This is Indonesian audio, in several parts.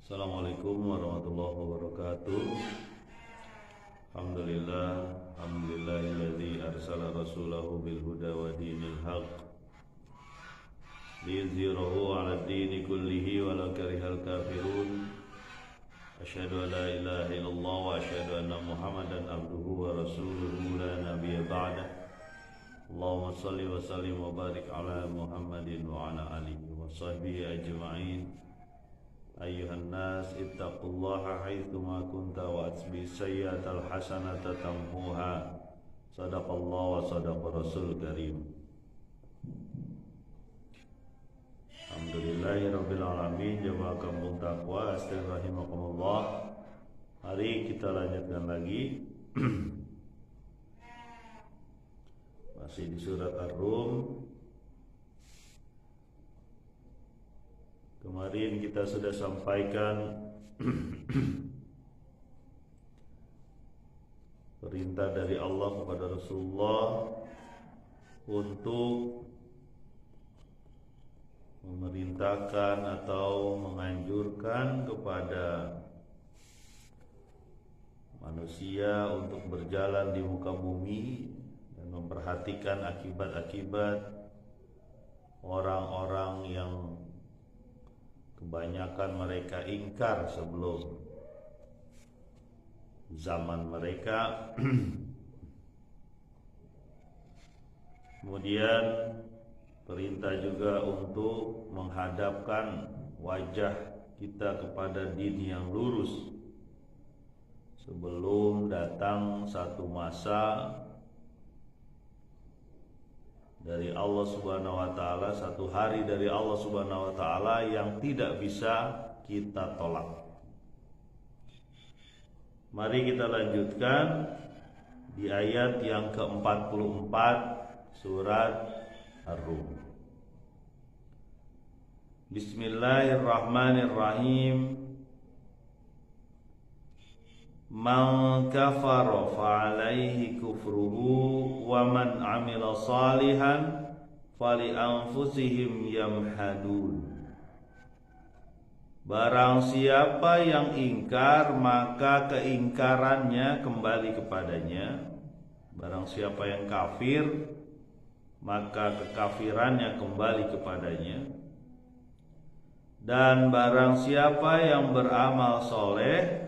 Assalamualaikum warahmatullahi wabarakatuh. Alhamdulillahilladzi arsala rasulahu bil huda wa dinil haq liyuzhirahu 'ala ad-dini kullihi walau karihal kafirun. Asyhadu an la ilaha illallah wa asyhadu anna Muhammadan abduhu wa rasuluhu la nabiyya ba'dah. Allahumma shalli wa sallim wa barik ala Muhammadin wa ala alihi wa sahbihi ajma'in. Ayyuhan nas ittaqullaha haitsuma kunta wa atbi sayyi'atal hasanata tamhuha. Sadaqallahu wa sadaqa rasul karim. Alhamdulillahirabbil alamin. Jamaah kampung takwa astagfirullahaladzim. Mari kita lanjutkan lagi. Masih di surat Ar-Rum. Kemarin kita sudah sampaikan perintah dari Allah kepada Rasulullah untuk memerintahkan atau menganjurkan kepada manusia untuk berjalan di muka bumi dan memperhatikan akibat-akibat orang-orang yang kebanyakan mereka ingkar sebelum zaman mereka. Kemudian perintah juga untuk menghadapkan wajah kita kepada din yang lurus sebelum datang satu masa dari Allah Subhanahu wa taala, satu hari dari Allah Subhanahu wa taala yang tidak bisa kita tolak. Mari kita lanjutkan di ayat yang ke-44 surat Ar-Rum. Bismillahirrahmanirrahim. Man kafara fa'alaihi kufruhu wa man amila salihan fali anfusihim yamhadun. Barang siapa yang ingkar maka keingkarannya kembali kepadanya. Barang siapa yang kafir maka kekafirannya kembali kepadanya. Dan barang siapa yang beramal soleh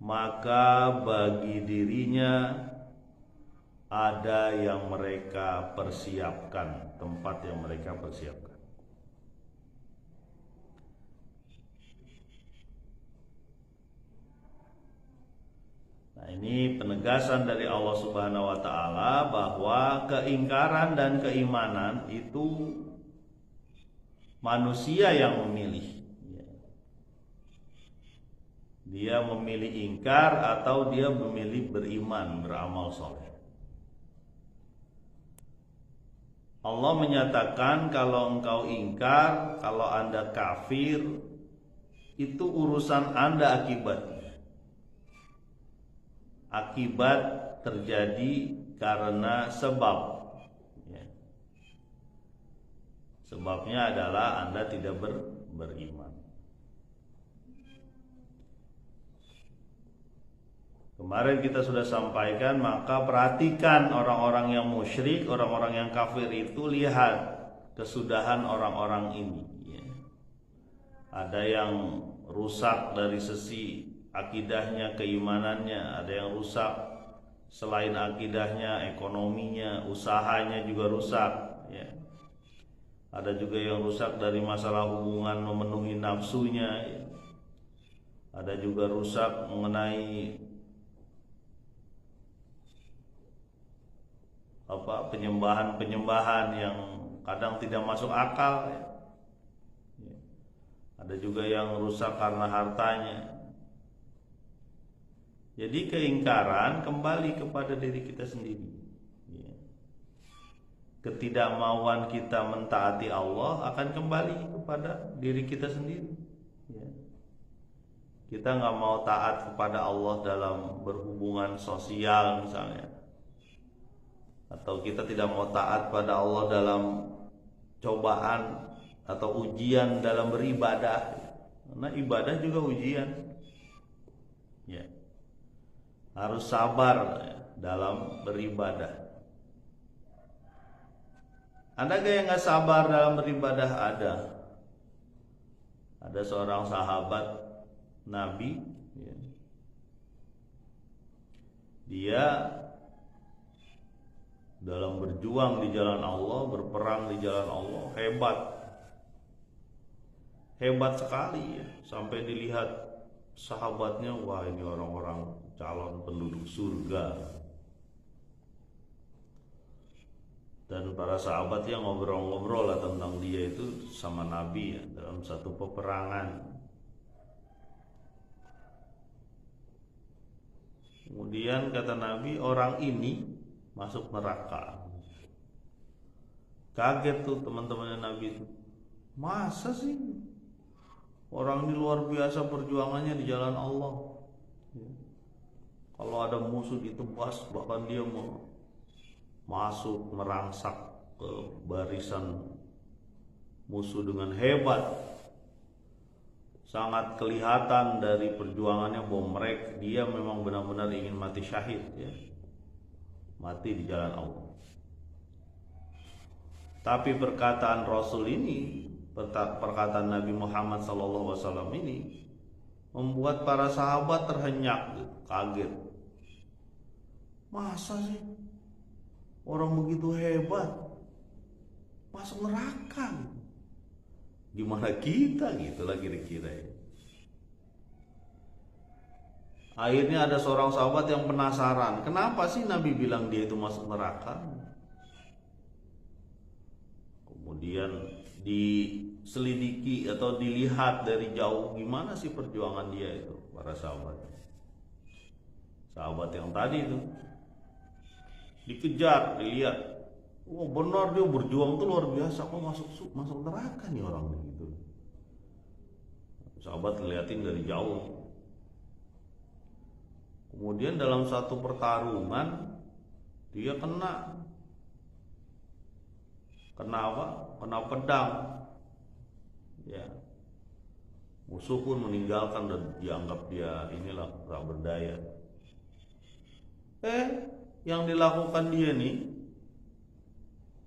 maka bagi dirinya ada yang mereka persiapkan, tempat yang mereka persiapkan. Nah, ini penegasan dari Allah Subhanahu wa taala bahwa keingkaran dan keimanan itu manusia yang memilih. Dia memilih ingkar atau dia memilih beriman, beramal soleh. Allah menyatakan kalau engkau ingkar, kalau anda kafir, itu urusan anda akibatnya. Akibat terjadi karena sebab. Sebabnya adalah anda tidak beriman. Kemarin kita sudah sampaikan, maka perhatikan orang-orang yang musyrik, orang-orang yang kafir itu, lihat kesudahan orang-orang ini. Ada yang rusak dari sisi akidahnya, keimanannya, ada yang rusak selain akidahnya, ekonominya, usahanya juga rusak. Ada juga yang rusak dari masalah hubungan memenuhi nafsunya. Ada juga rusak mengenai penyembahan yang kadang tidak masuk akal. Ada juga yang rusak karena hartanya. Jadi keingkaran kembali kepada diri kita sendiri. Ketidakmauan kita mentaati Allah akan kembali kepada diri kita sendiri. Kita nggak mau taat kepada Allah dalam berhubungan sosial misalnya, atau kita tidak mau taat pada Allah dalam cobaan atau ujian dalam beribadah. Karena ibadah juga ujian. Ya. Harus sabar ya, dalam beribadah. Ada gak yang gak sabar dalam beribadah? Ada. Ada seorang sahabat Nabi ya. Dia dalam berjuang di jalan Allah, berperang di jalan Allah, hebat sekali ya. Sampai dilihat sahabatnya, wah ini orang-orang calon penduduk surga. Dan para sahabat yang ngobrol-ngobrol lah tentang dia itu sama Nabi ya, dalam satu peperangan. Kemudian kata Nabi, orang ini masuk neraka. Kaget tuh teman-temannya Nabi itu. Masa sih? Orang ini luar biasa perjuangannya di jalan Allah. Kalau ada musuh ditebas, bahkan dia mau masuk merangsak ke barisan musuh dengan hebat. Sangat kelihatan dari perjuangannya bahwa dia memang benar-benar ingin mati syahid ya. Mati di jalan Allah. Tapi perkataan Rasul ini, perkataan Nabi Muhammad SAW ini membuat para sahabat terhenyak, kaget. Masa sih orang begitu hebat masuk neraka? Gimana kita gitulah kira-kira ya. Akhirnya ada seorang sahabat yang penasaran, kenapa sih Nabi bilang dia itu masuk neraka? Kemudian diselidiki atau dilihat dari jauh, gimana sih perjuangan dia itu, para sahabat. Sahabat yang tadi itu dikejar, dilihat, oh benar dia berjuang tuh luar biasa, kok masuk neraka nih orang begitu. Sahabat liatin dari jauh. Kemudian dalam satu pertarungan dia kena apa? Kena pedang. Ya. Musuh pun meninggalkan dan dianggap dia inilah gak berdaya. Yang dilakukan dia nih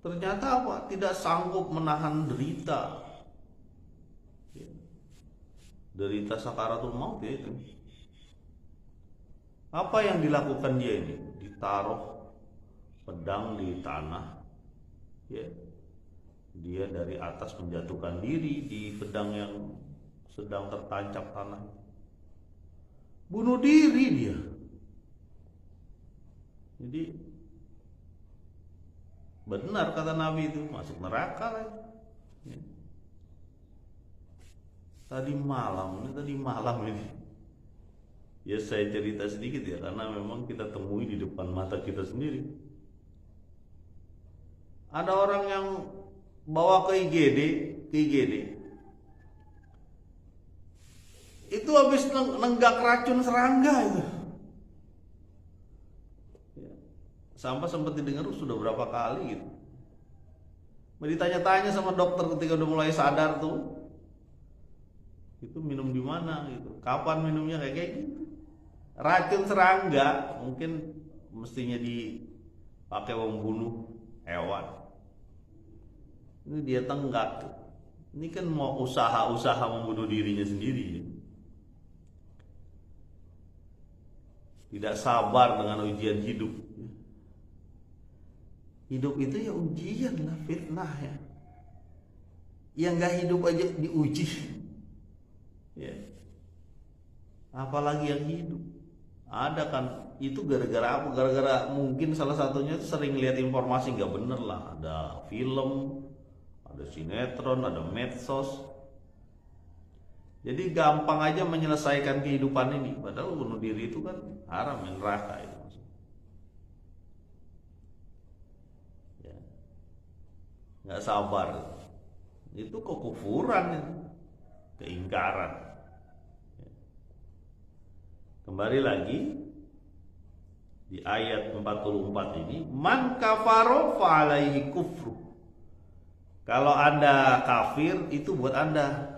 ternyata apa? Tidak sanggup menahan derita. Derita sakaratul maut ya itu. Apa yang dilakukan dia ini? Ditaruh pedang di tanah. Ya. Dia dari atas menjatuhkan diri di pedang yang sedang tertancap tanah. Bunuh diri dia. Jadi benar kata Nabi itu, masuk neraka lah. Ya. Tadi malam ini. Ya saya cerita sedikit ya, karena memang kita temui di depan mata kita sendiri. Ada orang yang bawa ke IGD. Itu habis nenggak racun serangga itu. Sampai sempat didengar sudah berapa kali gitu. Ditanya-tanya sama dokter ketika udah mulai sadar tuh, itu minum di mana gitu, kapan minumnya kayak gitu. Racun serangga mungkin mestinya dipakai membunuh hewan. Ini dia tenggak tuh. Ini kan mau usaha membunuh dirinya sendiri. Tidak sabar dengan ujian hidup. Hidup itu ya ujian lah, fitnah ya. Yang gak hidup aja diuji. Ya. Apalagi yang hidup. Ada kan, itu gara-gara apa? Gara-gara mungkin salah satunya itu sering lihat informasi gak bener lah. Ada film, ada sinetron, ada medsos. Jadi gampang aja menyelesaikan kehidupan ini. Padahal bunuh diri itu kan haram, neraka itu. Ya. Gak sabar. Itu kekufuran itu. Keingkaran. Kembali lagi di ayat 44 ini, man kafaro fa alaihi kufru. Kalau Anda kafir itu buat Anda.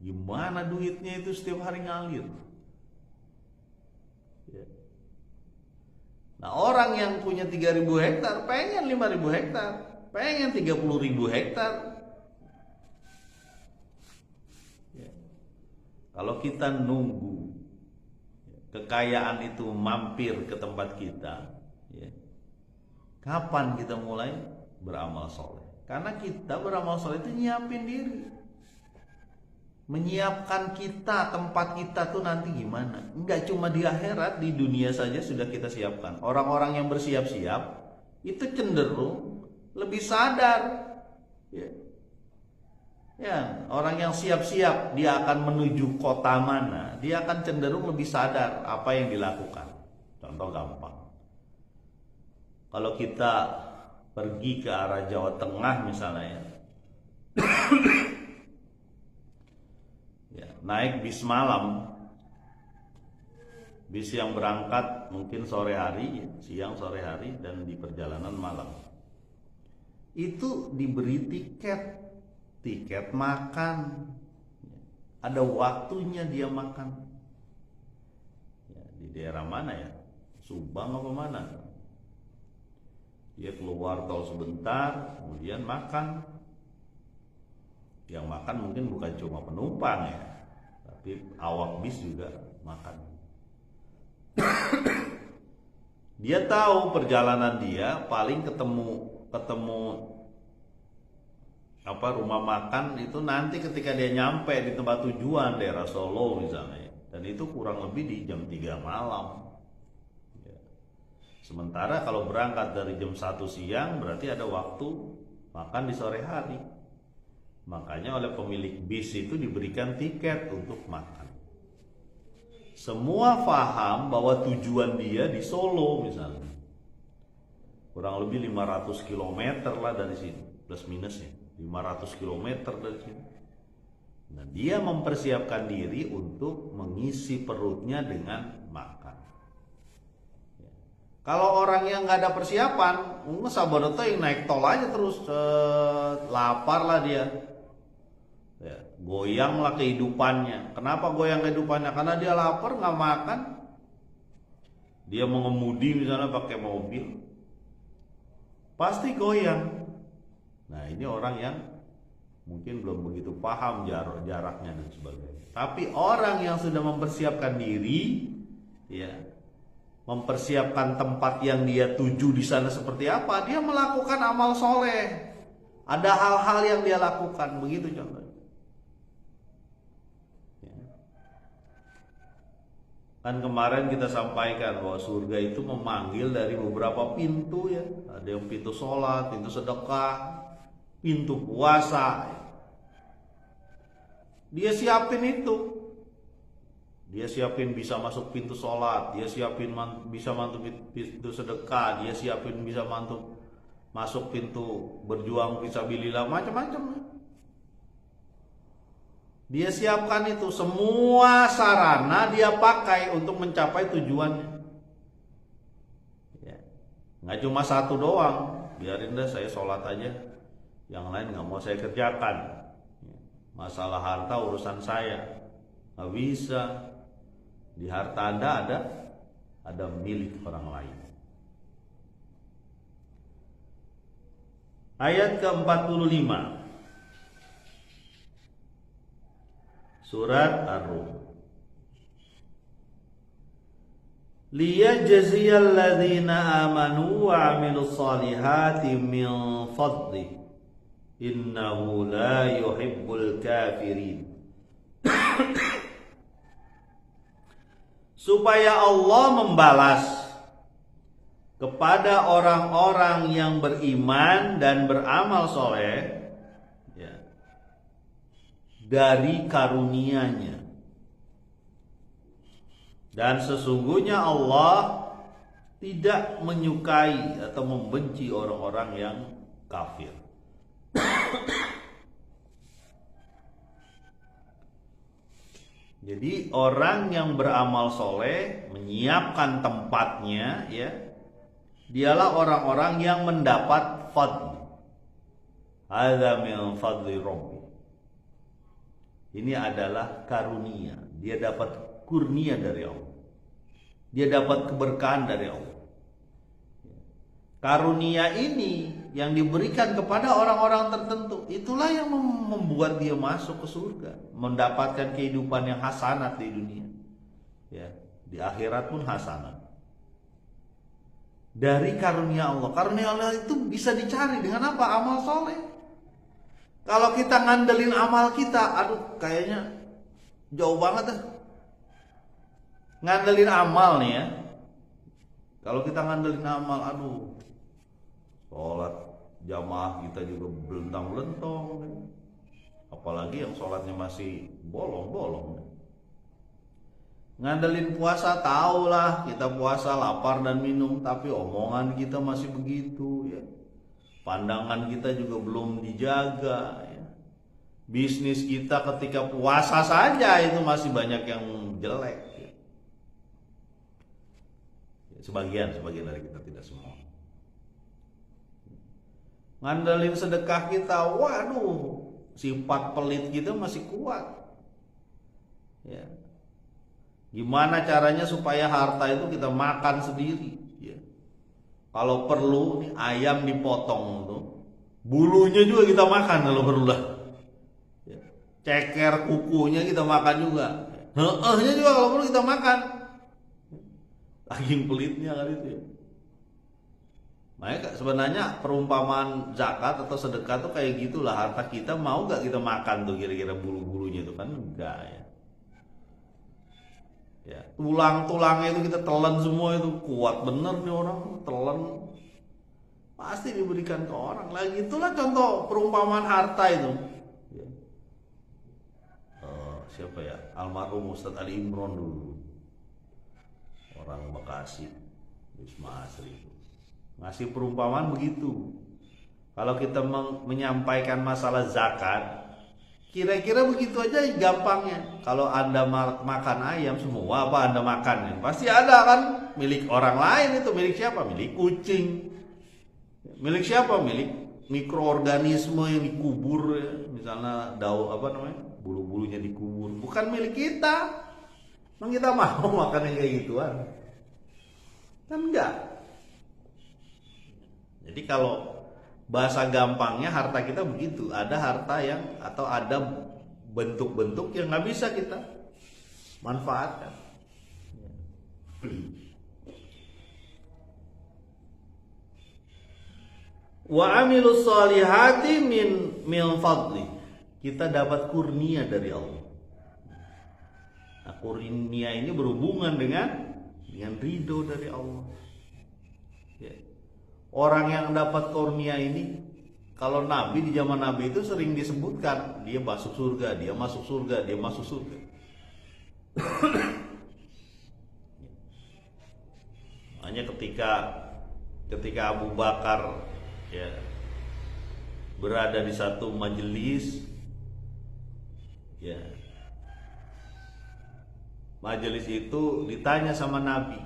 Gimana duitnya itu setiap hari ngalir? Ya. Nah, orang yang punya 3.000 hektar pengen 5.000 hektar, pengen 30.000 hektar. Ya. Kalau kita nunggu kekayaan itu mampir ke tempat kita, ya, kapan kita mulai beramal soleh? Karena kita beramal soleh itu nyiapin diri, menyiapkan kita, tempat kita tuh nanti gimana. Enggak cuma di akhirat, di dunia saja sudah kita siapkan. Orang-orang yang bersiap-siap itu cenderung lebih sadar, ya, orang yang siap-siap dia akan menuju kota mana, dia akan cenderung lebih sadar apa yang dilakukan. Contoh gampang, kalau kita pergi ke arah Jawa Tengah misalnya, ya, naik bis malam, bis yang berangkat mungkin sore hari, siang sore hari, dan di perjalanan malam, itu diberi tiket makan, ada waktunya dia makan. Ya, di daerah mana ya? Subang apa mana? Dia keluar tol sebentar, kemudian makan. Yang makan mungkin bukan cuma penumpang ya, tapi awak bis juga makan. Dia tahu perjalanan dia paling ketemu rumah makan itu nanti ketika dia nyampe di tempat tujuan daerah Solo misalnya, dan itu kurang lebih di jam 3 malam. Ya. Sementara kalau berangkat dari jam 1 siang berarti ada waktu makan di sore hari. Makanya oleh pemilik bis itu diberikan tiket untuk makan. Semua paham bahwa tujuan dia di Solo misalnya, kurang lebih 500 km lah dari sini, plus minusnya 500 km dari sini. Nah, dia mempersiapkan diri untuk mengisi perutnya dengan makan. Ya. Kalau orang yang nggak ada persiapan, sabar itu yang naik tol aja terus, lapar lah dia. Ya, goyanglah kehidupannya. Kenapa goyang kehidupannya? Karena dia lapar, nggak makan. Dia mengemudi misalnya pakai mobil, pasti goyang. Nah, ini orang yang mungkin belum begitu paham jaraknya dan sebagainya. Tapi orang yang sudah mempersiapkan diri, ya, mempersiapkan tempat yang dia tuju di sana seperti apa, dia melakukan amal soleh. Ada hal-hal yang dia lakukan, begitu contohnya. Kan kemarin kita sampaikan bahwa surga itu memanggil dari beberapa pintu ya. Ada yang pintu sholat, pintu sedekah, pintu puasa. Dia siapin itu. Dia siapin bisa masuk pintu sholat, dia siapin bisa masuk pintu sedekah, dia siapin bisa masuk pintu berjuang fisabilillah, macam-macam. Dia siapkan itu, semua sarana dia pakai untuk mencapai tujuannya. Ya. Nggak cuma satu doang, biarin deh saya sholat aja, yang lain nggak mau saya kerjakan. Ya. Masalah harta urusan saya, nggak bisa. Di harta Anda ada milik orang lain. Ayat ke-45 Surat Ar-Rum. Liyajziyal ladzina amanu wa 'amilus solihati min fadli innahu la yuhibbul kafirin. Supaya Allah membalas kepada orang-orang yang beriman dan beramal soleh dari karunia-Nya. Dan sesungguhnya Allah tidak menyukai atau membenci orang-orang yang kafir. Jadi orang yang beramal soleh, menyiapkan tempatnya, ya, dialah orang-orang yang mendapat fadl. Hadza min fadli Rabbi. Ini adalah karunia. Dia dapat kurnia dari Allah. Dia dapat keberkahan dari Allah. Karunia ini yang diberikan kepada orang-orang tertentu, itulah yang membuat dia masuk ke surga, mendapatkan kehidupan yang hasanat di dunia. Ya, di akhirat pun hasanat. Dari karunia Allah. Karunia Allah itu bisa dicari dengan apa? Amal soleh. Kalau kita ngandelin amal kita, aduh kayaknya jauh banget dah. Ngandelin amal nih ya. Kalau kita ngandelin amal, aduh, sholat jamaah kita juga belentang-belentong kan? Apalagi yang sholatnya masih bolong-bolong. Ngandelin puasa, tahulah kita puasa lapar dan minum, tapi omongan kita masih begitu ya. Pandangan kita juga belum dijaga ya. Bisnis kita ketika puasa saja itu masih banyak yang jelek ya. Sebagian dari kita, tidak semua. Ngandelin sedekah kita, waduh, sifat pelit kita masih kuat ya. Gimana caranya supaya harta itu kita makan sendiri ya. Kalau perlu nih ayam dipotong tuh, bulunya juga kita makan kalau perlu lah. Ya. Ceker kukunya kita makan juga. Heehnya juga kalau perlu kita makan. Saking pelitnya kan itu ya. Makanya sebenarnya perumpamaan zakat atau sedekah tuh kayak gitulah, harta kita mau gak kita makan tuh kira-kira bulu-bulunya itu kan enggak ya. Ya, tulang-tulangnya itu kita telan semua, itu kuat bener nih orang, telan pasti diberikan ke orang. Lagi itulah contoh perumpamaan harta itu ya. Siapa ya, almarhum Ustadz Ali Imron dulu, orang Bekasi, Wisma Asri, ngasih perumpamaan begitu. Kalau kita menyampaikan masalah zakat, kira-kira begitu aja gampangnya. Kalau Anda makan ayam, semua apa Anda makan, pasti ada kan milik orang lain. Itu milik siapa? Milik kucing. Milik siapa? Milik mikroorganisme yang dikubur ya. Misalnya daun apa namanya, bulu-bulunya dikubur. Bukan milik kita. Emang kita mau makan yang kayak gituan? Kan enggak. Jadi kalau bahasa gampangnya harta kita begitu, ada harta yang atau ada bentuk-bentuk yang nggak bisa kita manfaatkan. Wa amilus solihati min fadli. Kita dapat kurnia dari Allah. Nah, kurnia ini berhubungan dengan ridho dari Allah. Ya. Orang yang dapat kurnia ini, kalau Nabi di zaman Nabi itu sering disebutkan, dia masuk surga, dia masuk surga, dia masuk surga. Hanya ketika Abu Bakar ya berada di satu majelis ya, majelis itu ditanya sama Nabi,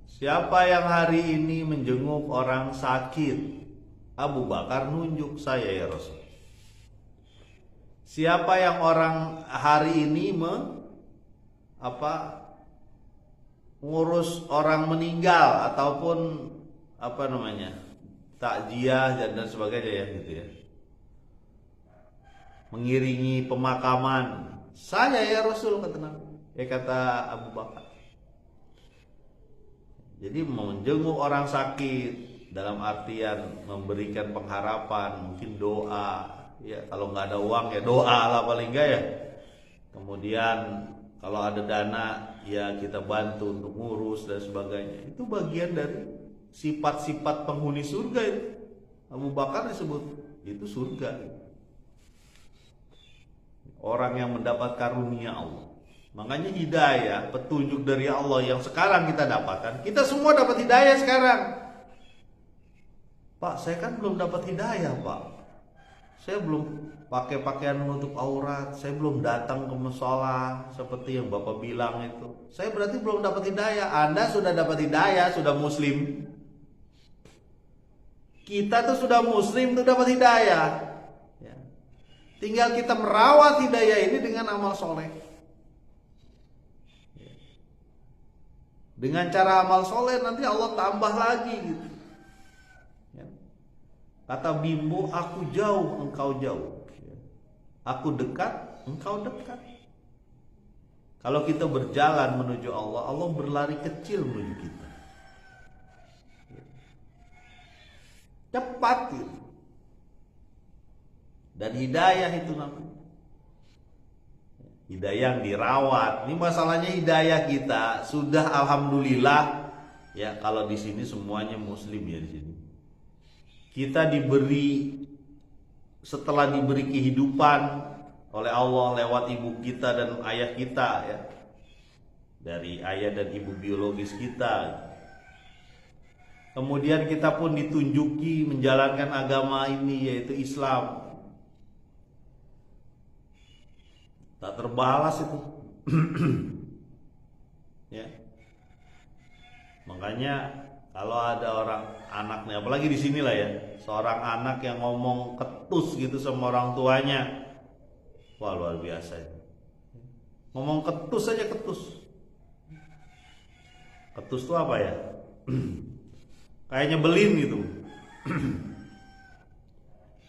siapa yang hari ini menjenguk orang sakit? Abu Bakar nunjuk, saya ya Rasul. Siapa yang orang hari ini ngurus orang meninggal ataupun takziah dan sebagainya ya gitu ya, mengiringi pemakaman, saya ya Rasul, kata Abu Bakar. Jadi menjenguk orang sakit dalam artian memberikan pengharapan, mungkin doa ya, kalau nggak ada uang ya doa lah paling enggak ya. Kemudian kalau ada dana ya kita bantu untuk ngurus dan sebagainya. Itu bagian dari sifat-sifat penghuni surga itu. Abu Bakar disebut itu surga. Orang yang mendapat karunia Allah. Makanya hidayah, petunjuk dari Allah yang sekarang kita dapatkan, kita semua dapat hidayah sekarang. Pak, saya kan belum dapat hidayah, Pak. Saya belum pakai pakaian menutup aurat, saya belum datang ke mushola seperti yang Bapak bilang itu. Saya berarti belum dapat hidayah. Anda sudah dapat hidayah, sudah muslim. Kita tuh sudah muslim tuh dapat hidayah. Ya. Tinggal kita merawat hidayah ini dengan amal soleh. Dengan cara amal soleh nanti Allah tambah lagi gitu. Kata Bimbo, aku jauh, engkau jauh. Aku dekat, engkau dekat. Kalau kita berjalan menuju Allah, Allah berlari kecil menuju kita. Cepat gitu. Dan hidayah itu namanya. Hidayah yang dirawat. Ini masalahnya hidayah kita sudah alhamdulillah ya, kalau di sini semuanya muslim ya di sini. Kita diberi, setelah diberi kehidupan oleh Allah lewat ibu kita dan ayah kita ya, dari ayah dan ibu biologis kita. Kemudian kita pun ditunjuki menjalankan agama ini, yaitu Islam. Tak terbalas itu. Ya. Makanya kalau ada orang anak nih, apalagi di sinilah ya, seorang anak yang ngomong ketus gitu sama orang tuanya, wah luar biasa ya. Ngomong ketus aja ketus. Ketus itu apa ya? Kayak nyebelin gitu.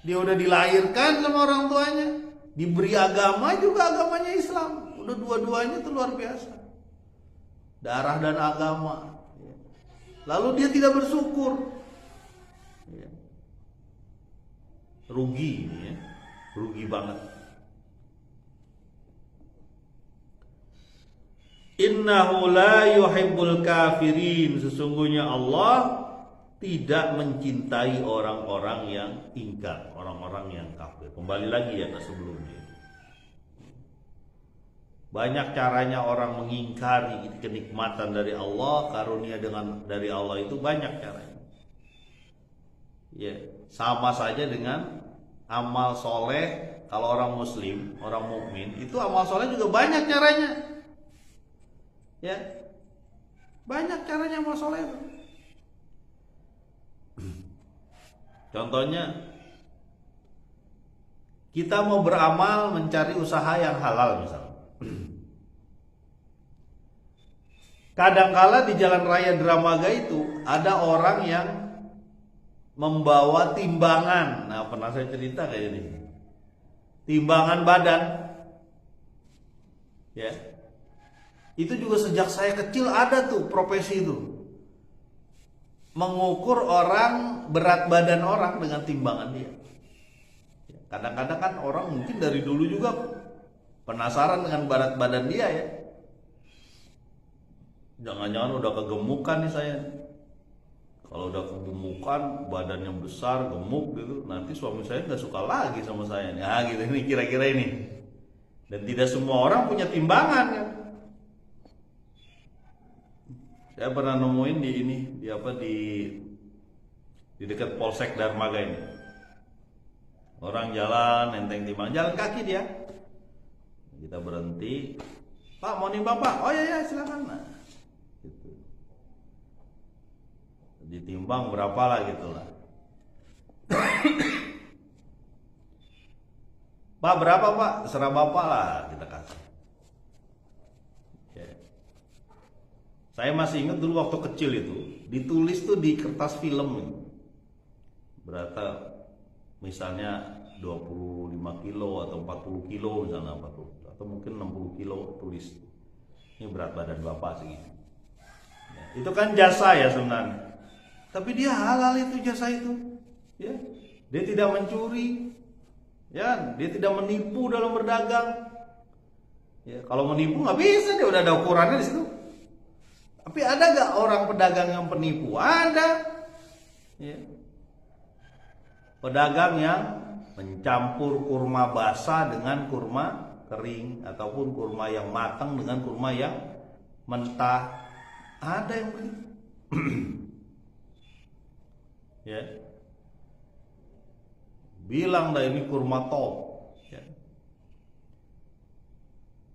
Dia udah dilahirkan sama orang tuanya, diberi agama juga agamanya Islam, udah dua-duanya itu luar biasa, darah dan agama. Lalu dia tidak bersyukur, rugi ini ya, rugi banget. Innahu la yuhibbul kafirin, sesungguhnya Allah tidak mencintai orang-orang yang ingkar, orang-orang yang kafir. Kembali lagi ya ke sebelumnya. Banyak caranya orang mengingkari kenikmatan dari Allah, karunia dari Allah itu banyak caranya. Ya, sama saja dengan amal soleh. Kalau orang muslim, orang mukmin, itu amal soleh juga banyak caranya. Ya, banyak caranya amal soleh itu. Contohnya, kita mau beramal mencari usaha yang halal misalnya. Kadangkala di jalan raya Dramaga itu ada orang yang membawa timbangan. Nah, pernah saya cerita kayak ini. Timbangan badan. Ya. Itu juga sejak saya kecil ada tuh profesi itu. Mengukur orang, berat badan orang dengan timbangan dia. Kadang-kadang kan orang mungkin dari dulu juga penasaran dengan berat badan dia ya. Jangan-jangan udah kegemukan nih saya. Kalau udah kegemukan, badannya besar, gemuk gitu, nanti suami saya nggak suka lagi sama saya. Nah gitu, ini kira-kira ini. Dan tidak semua orang punya timbangan kan. Saya pernah nemuin di dekat Polsek Darmaga ini. Orang jalan nenteng timbang, jalan kaki dia. Kita berhenti. Pak, mau nimbang Pak? Oh iya silakan. Nah, gitu. Ditimbang berapa lah gitulah. Pak berapa Pak? Terserah Bapak lah kita kasih. Okay. Saya masih ingat dulu waktu kecil itu ditulis tuh di kertas film. Berapa misalnya 25 kilo atau 40 kilo misalnya 40 atau mungkin 60 kilo tulis. Ini berat badan Bapak segitu. Ya, itu kan jasa ya sebenarnya. Tapi dia halal itu jasa itu. Ya. Dia tidak mencuri. Ya, dia tidak menipu dalam berdagang. Ya, kalau menipu nggak bisa, dia udah ada ukurannya di situ. Tapi ada nggak orang pedagang yang penipu? Ada. Ya. Pedagang yang mencampur kurma basah dengan kurma kering ataupun kurma yang matang dengan kurma yang mentah. Ada yang begitu. Ya. Bilang dah ini kurma top. Ya.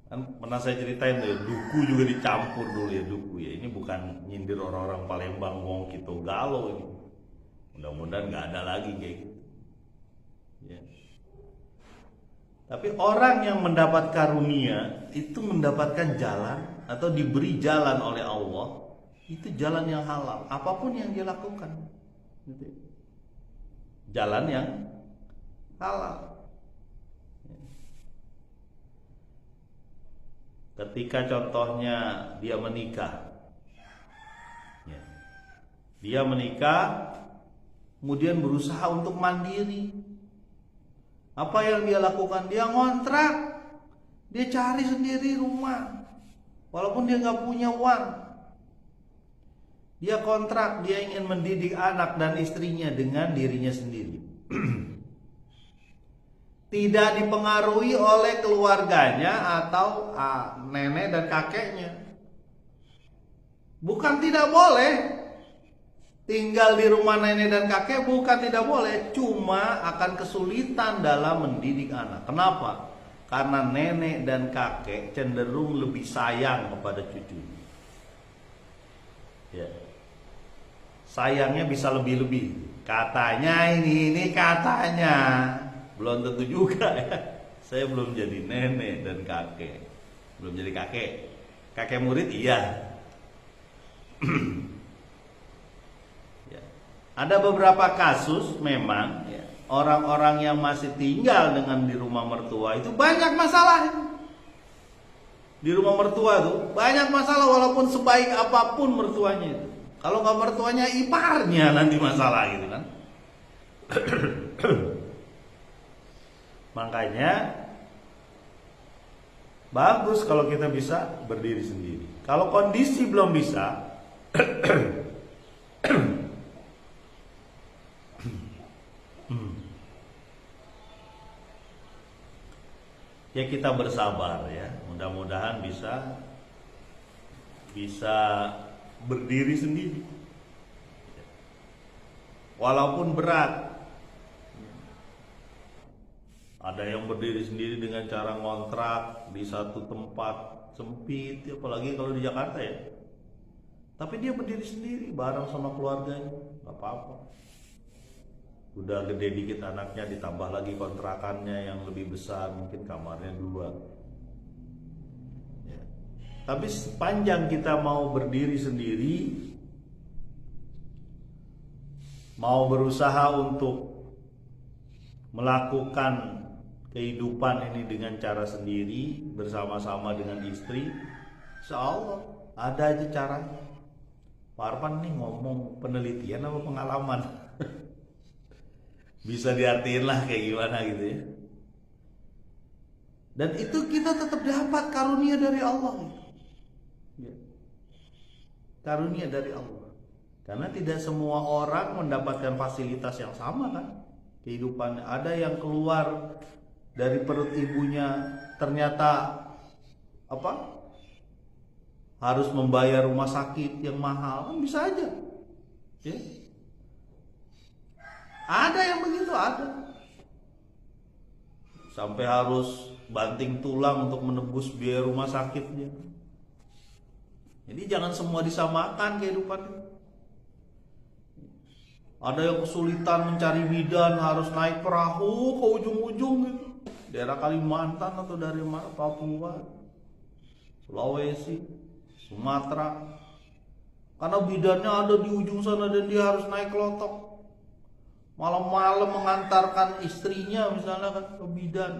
Kan pernah saya ceritain tuh, duku juga dicampur dulu ya, duku ya. Ini bukan nyindir orang-orang Palembang ngomong gitu galau ini. Mudah-mudahan nggak ada lagi kayak gitu. Ya. Tapi orang yang mendapat karunia itu mendapatkan jalan atau diberi jalan oleh Allah, itu jalan yang halal, apapun yang dia lakukan. Gitu. Jalan yang halal. Ketika contohnya dia menikah, dia menikah kemudian berusaha untuk mandiri. Apa yang dia lakukan? Dia ngontrak, dia cari sendiri rumah, walaupun dia nggak punya uang. Dia kontrak, dia ingin mendidik anak dan istrinya dengan dirinya sendiri. Tidak dipengaruhi oleh keluarganya atau nenek dan kakeknya. Bukan tidak boleh tinggal di rumah nenek dan kakek, bukan tidak boleh, cuma akan kesulitan dalam mendidik anak. Kenapa? Karena nenek dan kakek cenderung lebih sayang kepada cucunya. Ya. Sayangnya bisa lebih-lebih. Katanya ini katanya. Belum tentu juga ya. Saya belum jadi nenek dan kakek. Belum jadi kakek. Kakek murid iya. Ada beberapa kasus memang ya, orang-orang yang masih tinggal dengan di rumah mertua itu banyak masalah. Di rumah mertua tuh banyak masalah, walaupun sebaik apapun mertuanya itu. Kalau nggak mertuanya, iparnya nanti masalah gitu kan. Makanya bagus kalau kita bisa berdiri sendiri. Kalau kondisi belum bisa, ya kita bersabar ya. Mudah-mudahan bisa berdiri sendiri. Walaupun berat. Ada yang berdiri sendiri dengan cara ngontrak di satu tempat sempit, apalagi kalau di Jakarta ya. Tapi dia berdiri sendiri bareng sama keluarganya, nggak apa-apa. Udah gede dikit anaknya, ditambah lagi kontrakannya yang lebih besar, mungkin kamarnya 2 ya. Tapi sepanjang kita mau berdiri sendiri, mau berusaha untuk melakukan kehidupan ini dengan cara sendiri, bersama-sama dengan istri, insyaallah ada aja caranya. Pak Arfan nih ngomong penelitian apa pengalaman? Bisa diartiin lah kayak gimana gitu ya. Dan itu kita tetap dapat karunia dari Allah gitu. Ya. Karunia dari Allah. Karena tidak semua orang mendapatkan fasilitas yang sama kan. Kehidupan ada yang keluar dari perut ibunya ternyata harus membayar rumah sakit yang mahal, kan bisa aja. Ya. Ada yang begitu, ada. Sampai harus banting tulang untuk menebus biaya rumah sakitnya. Jadi jangan semua disamakan kehidupannya. Ada yang kesulitan mencari bidan, harus naik perahu ke ujung-ujung gitu. Daerah Kalimantan atau dari mana, Papua, Sulawesi, Sumatera. Karena bidannya ada di ujung sana dan dia harus naik kelotok. Malam-malam mengantarkan istrinya misalnya kan ke bidan.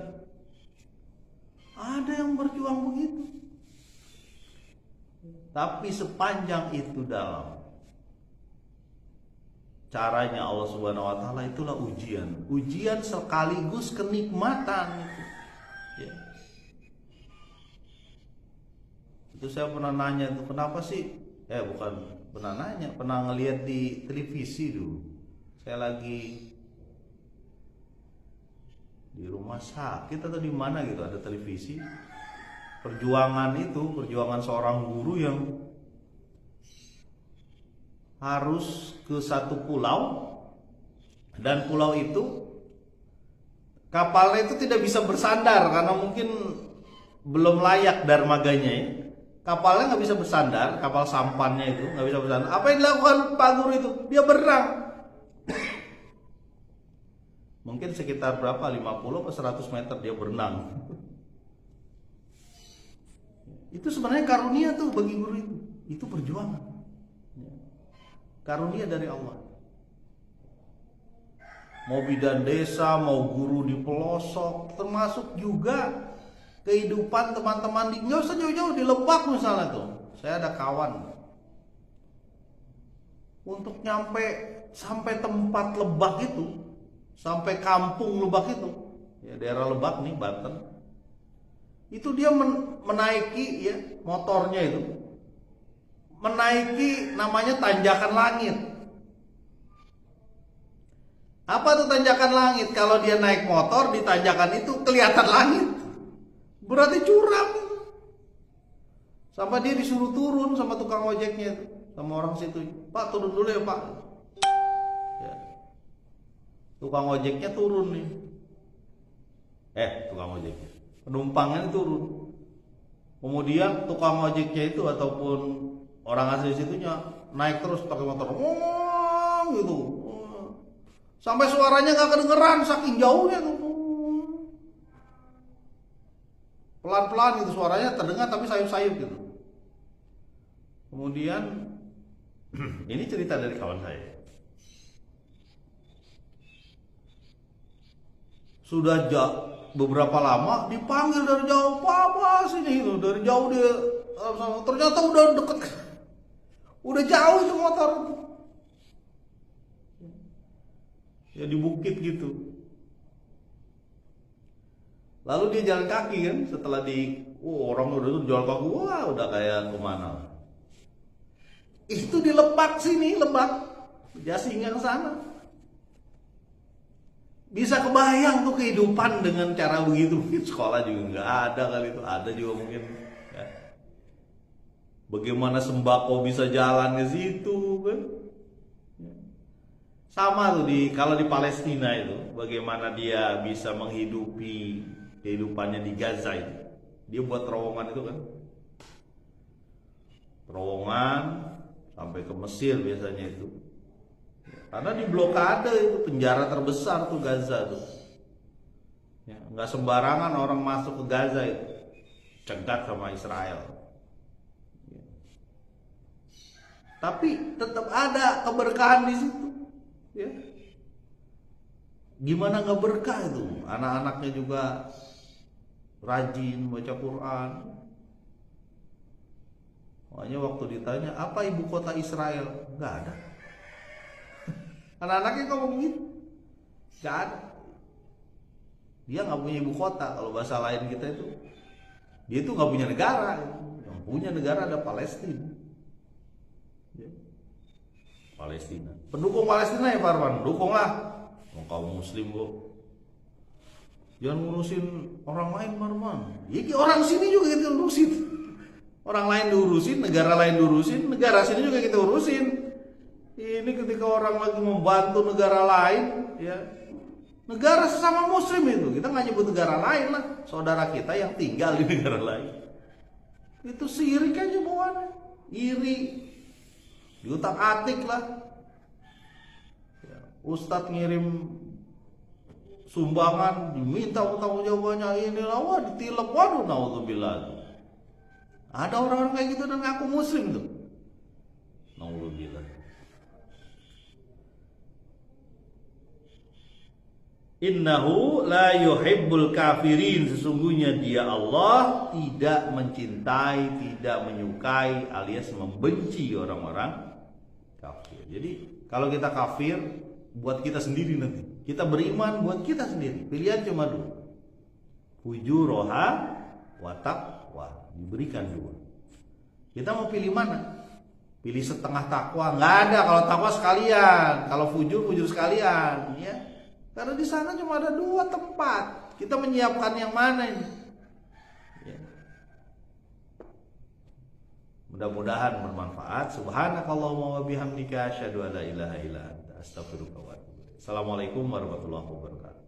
Ada yang berjuang begitu. Tapi sepanjang itu dalam caranya Allah Subhanahu wa taala, itulah ujian. Ujian sekaligus kenikmatan itu. Ya. Itu saya pernah nanya tuh, kenapa sih? Bukan pernah nanya, pernah ngelihat di televisi dulu. Saya lagi di rumah sakit atau di mana gitu, ada televisi. Perjuangan seorang guru yang harus ke satu pulau, dan pulau itu kapalnya itu tidak bisa bersandar karena mungkin belum layak dermaganya ya. Kapalnya nggak bisa bersandar, kapal sampannya itu nggak bisa bersandar. Apa yang dilakukan Pak Guru itu? Dia berang. Mungkin sekitar berapa, 50 atau 100 meter dia berenang. Itu sebenarnya karunia tuh bagi guru itu. Itu perjuangan. Karunia dari Allah. Mau bidan desa, mau guru di pelosok, termasuk juga kehidupan teman-teman di, nggak usah jauh-jauh, di Lebak misalnya tuh. Saya ada kawan. Untuk nyampe sampai tempat Lebak itu, sampai kampung Lebak itu, ya daerah Lebak nih, Banten, itu dia menaiki ya motornya itu, menaiki namanya tanjakan langit. Apa tuh tanjakan langit? Kalau dia naik motor di tanjakan itu kelihatan langit, berarti curam. Sampai dia disuruh turun sama tukang ojeknya itu, sama orang situ. Pak, turun dulu ya Pak. Ya. Tukang ojeknya turun nih. Tukang ojeknya, penumpangnya turun. Kemudian tukang ojeknya itu ataupun orang asli situnya naik terus pakai motor, gitu. Sampai suaranya nggak kedengeran saking jauhnya tuh. Pelan-pelan gitu suaranya terdengar tapi sayup-sayup gitu. Kemudian ini cerita dari kawan saya. Sudah beberapa lama dipanggil dari jauh, "Papa sini," itu dari jauh dia, ternyata udah deket, udah jauh itu motor itu. Ya di bukit gitu. Lalu dia jalan kaki kan, setelah orang udah jalan kaki, wah udah kayak kemana. Itu di Lebak sini, Lebak, Jasingan sana. Bisa kebayang tuh kehidupan dengan cara begitu. Sekolah juga nggak ada kali itu, ada juga mungkin. Ya. Bagaimana sembako bisa jalan ke situ kan? Sama tuh kalau di Palestina itu, bagaimana dia bisa menghidupi kehidupannya di Gaza itu. Dia buat terowongan itu kan. Terowongan sampai ke Mesir biasanya itu. Karena di blokade itu, penjara terbesar tuh Gaza tuh. Ya, nggak sembarangan orang masuk ke Gaza itu. Cegat sama Israel. Ya. Tapi tetap ada keberkahan di situ. Ya. Gimana nggak berkah itu? Anak-anaknya juga rajin baca Quran. Makanya waktu ditanya apa ibu kota Israel, nggak ada. Anak-anaknya ngomong gitu, nggak ada. Dia nggak punya ibu kota. Kalau bahasa lain kita itu, dia itu nggak punya negara. Yang punya negara ada Palestina. Ya. Palestina. Pendukung Palestina ya Pak Arman, dukunglah. Kaum Muslim kok. Jangan ngurusin orang lain Pak Arman. Ya orang sini juga kita urusin. Orang lain diurusin, negara lain diurusin, negara sini juga kita urusin. Ini ketika orang lagi membantu negara lain, ya negara sesama Muslim itu, kita nggak nyebut negara lain lah, saudara kita yang tinggal di negara lain. Itu sirik aja bawaannya, iri, diutak-atik lah. Ya, Ustadz ngirim sumbangan, diminta utang jawabannya inilah, wah ditilep, waduh naudzubillah. Ada orang-orang kayak gitu dan ngaku Muslim tuh, naudzubillah. Innahu la yuhibbul kafirin, sesungguhnya dia Allah tidak mencintai, tidak menyukai alias membenci orang-orang kafir. Jadi kalau kita kafir buat kita sendiri nanti, kita beriman buat kita sendiri. Pilihan cuma dua, fujuroha wa taqwa, diberikan dua. Kita mau pilih mana? Pilih setengah takwa? Nggak ada. Kalau takwa sekalian, kalau fujur sekalian, ya. Karena di sana cuma ada dua tempat. Kita menyiapkan yang mana ini? Ya. Mudah-mudahan bermanfaat. Subhanakallahumma wa bihamdika asyhadu an la ilaha illa anta astaghfiruka wa atubu ilaik. Assalamualaikum warahmatullahi wabarakatuh.